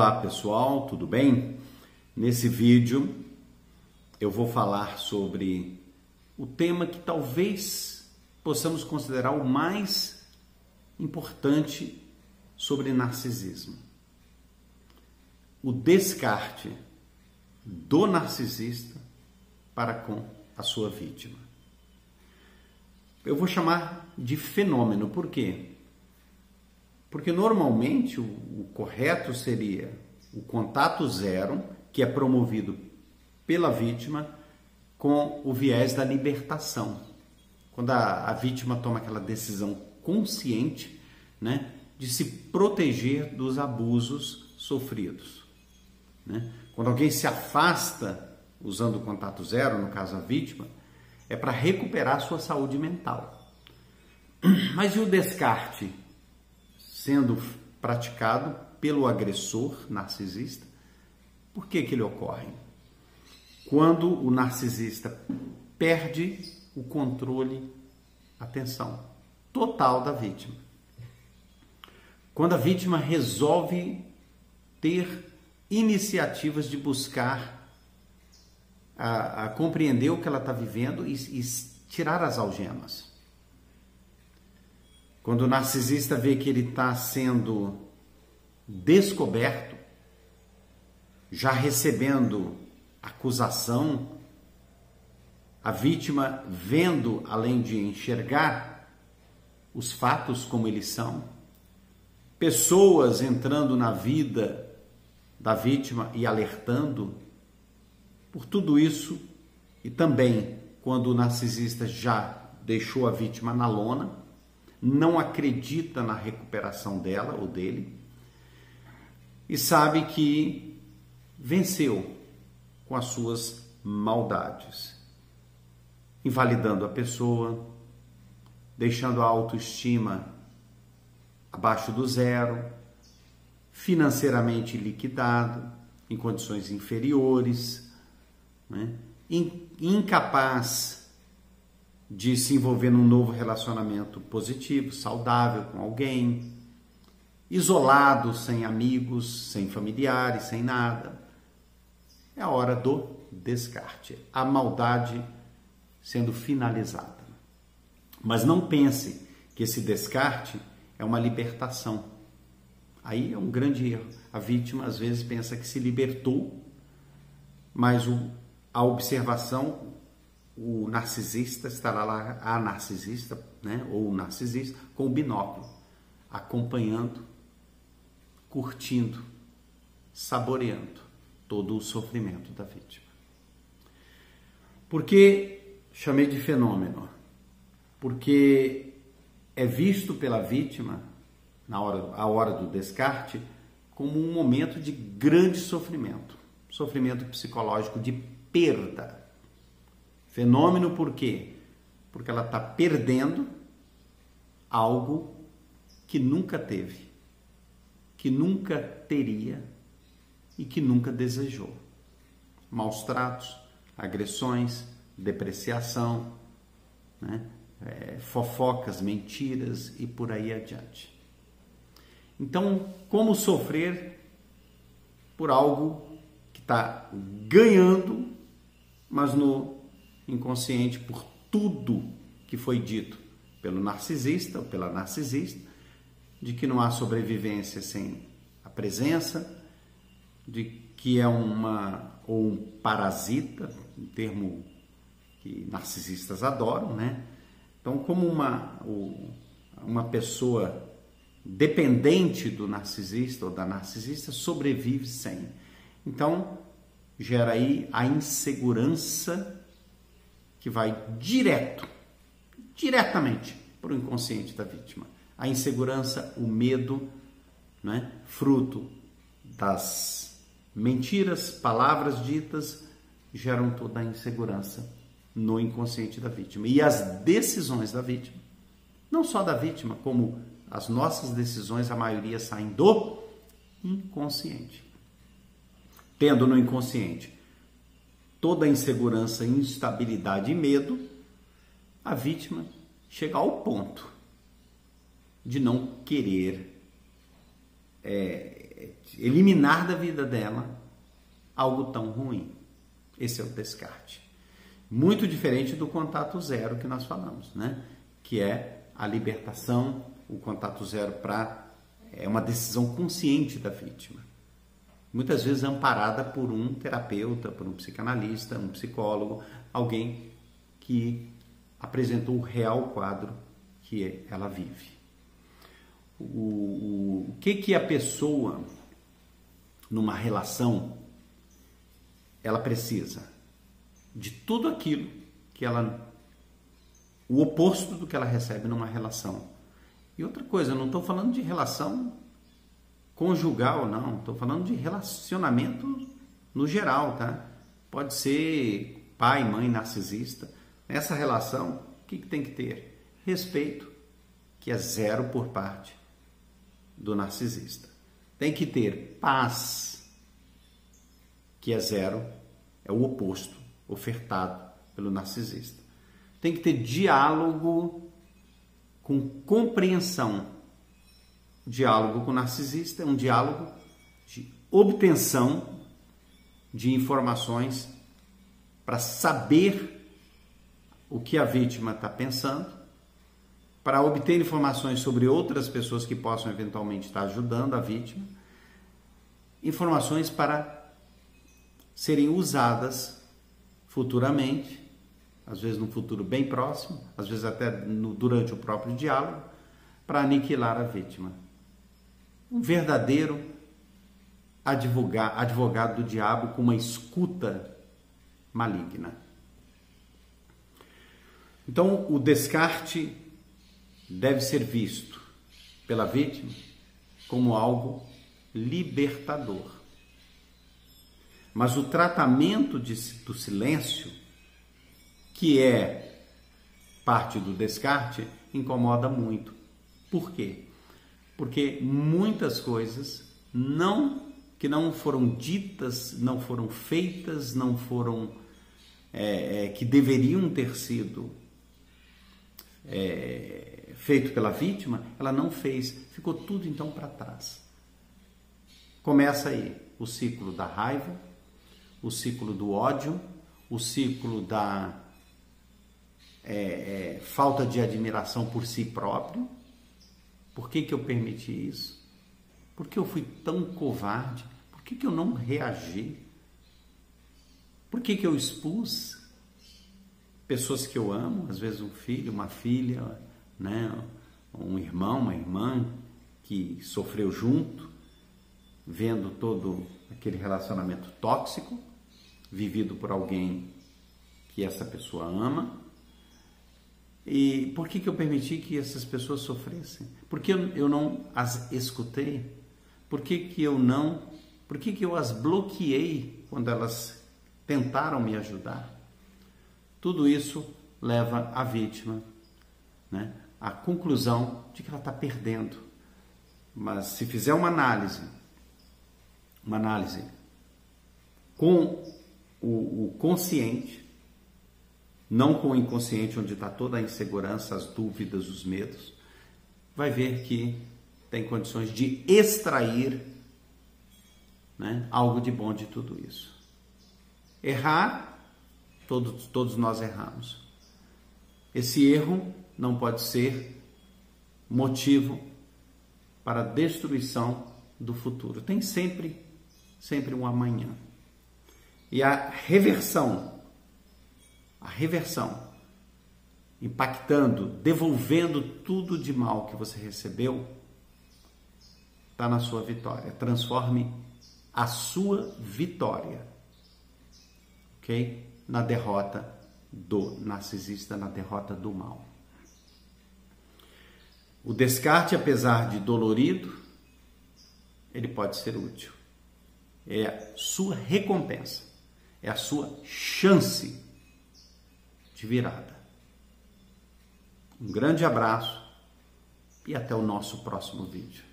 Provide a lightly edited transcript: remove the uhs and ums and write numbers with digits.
Olá pessoal, tudo bem? Nesse vídeo eu vou falar sobre o tema que talvez possamos considerar o mais importante sobre narcisismo. O descarte do narcisista para com a sua vítima. Eu vou chamar de fenômeno, por quê? Porque normalmente o correto seria o contato zero, que é promovido pela vítima, com o viés da libertação. Quando a vítima toma aquela decisão consciente, né, de se proteger dos abusos sofridos. Né? Quando alguém se afasta usando o contato zero, no caso a vítima, é para recuperar a sua saúde mental. Mas e o descarte sendo praticado pelo agressor narcisista? Por que ele ocorre? Quando o narcisista perde o controle, atenção, total da vítima. Quando a vítima resolve ter iniciativas de buscar a compreender o que ela está vivendo e tirar as algemas. Quando o narcisista vê que ele está sendo descoberto, já recebendo acusação, a vítima vendo, além de enxergar os fatos como eles são, pessoas entrando na vida da vítima e alertando por tudo isso, e também quando o narcisista já deixou a vítima na lona, não acredita na recuperação dela ou dele e sabe que venceu com as suas maldades, invalidando a pessoa, deixando a autoestima abaixo do zero, financeiramente liquidado, em condições inferiores, né? Incapaz de se envolver num novo relacionamento positivo, saudável com alguém, isolado, sem amigos, sem familiares, sem nada. É a hora do descarte, a maldade sendo finalizada. Mas não pense que esse descarte é uma libertação. Aí é um grande erro. A vítima às vezes pensa que se libertou, mas a observação, o narcisista estará lá, a narcisista, né, ou o narcisista, com o binóculo, acompanhando, curtindo, saboreando todo o sofrimento da vítima. Por que chamei de fenômeno? Porque é visto pela vítima, a hora do descarte, como um momento de grande sofrimento psicológico, de perda. Fenômeno por quê? Porque ela está perdendo algo que nunca teve, que nunca teria e que nunca desejou. Maus tratos, agressões, depreciação, né? Fofocas, mentiras e por aí adiante. Então, como sofrer por algo que está ganhando, mas no inconsciente, por tudo que foi dito pelo narcisista ou pela narcisista, de que não há sobrevivência sem a presença, de que é um parasita, um termo que narcisistas adoram, né? Então, como uma pessoa dependente do narcisista ou da narcisista sobrevive sem. Então, gera aí a insegurança que vai diretamente para o inconsciente da vítima. A insegurança, o medo, né, fruto das mentiras, palavras ditas, geram toda a insegurança no inconsciente da vítima. E as decisões da vítima, não só da vítima, como as nossas decisões, a maioria saem do inconsciente. Tendo no inconsciente toda a insegurança, instabilidade e medo, a vítima chega ao ponto de não querer eliminar da vida dela algo tão ruim. Esse é o descarte. Muito diferente do contato zero que nós falamos, né? Que é a libertação, o contato zero é uma decisão consciente da vítima. Muitas vezes amparada por um terapeuta, por um psicanalista, um psicólogo, alguém que apresentou o real quadro que ela vive. O que a pessoa, numa relação, ela precisa? De tudo aquilo que o oposto do que ela recebe numa relação. E outra coisa, eu não estou falando de relação conjugal, não. Estou falando de relacionamento no geral, tá? Pode ser pai, mãe, narcisista. Nessa relação, o que tem que ter? Respeito, que é zero por parte do narcisista. Tem que ter paz, que é zero, é o oposto ofertado pelo narcisista. Tem que ter diálogo com compreensão. O diálogo com o narcisista é um diálogo de obtenção de informações para saber o que a vítima está pensando, para obter informações sobre outras pessoas que possam eventualmente estar ajudando a vítima, informações para serem usadas futuramente, às vezes num futuro bem próximo, às vezes até durante o próprio diálogo, para aniquilar a vítima. Um verdadeiro advogado do diabo com uma escuta maligna. Então, o descarte deve ser visto pela vítima como algo libertador. Mas o tratamento do silêncio, que é parte do descarte, incomoda muito. Por quê? Porque muitas coisas que não foram ditas, não foram feitas, não foram que deveriam ter sido feito pela vítima, ela não fez, ficou tudo então para trás. Começa aí o ciclo da raiva, o ciclo do ódio, o ciclo da falta de admiração por si próprio. Por que eu permiti isso? Por que eu fui tão covarde? Por que eu não reagi? Por que eu expus pessoas que eu amo, às vezes um filho, uma filha, né? Um irmão, uma irmã que sofreu junto, vendo todo aquele relacionamento tóxico, vivido por alguém que essa pessoa ama. E por que eu permiti que essas pessoas sofressem? Por que eu não as escutei? Por que eu as bloqueei quando elas tentaram me ajudar? Tudo isso leva a vítima, né, à conclusão de que ela está perdendo. Mas se fizer uma análise com o consciente, não com o inconsciente, onde está toda a insegurança, as dúvidas, os medos, vai ver que tem condições de extrair, né, algo de bom de tudo isso. Errar, todos nós erramos. Esse erro não pode ser motivo para a destruição do futuro. Tem sempre um amanhã. E a reversão, impactando, devolvendo tudo de mal que você recebeu, está na sua vitória. Transforme a sua vitória, ok? Na derrota do narcisista, na derrota do mal. O descarte, apesar de dolorido, ele pode ser útil. É a sua recompensa, é a sua chance de virada. Um grande abraço e até o nosso próximo vídeo.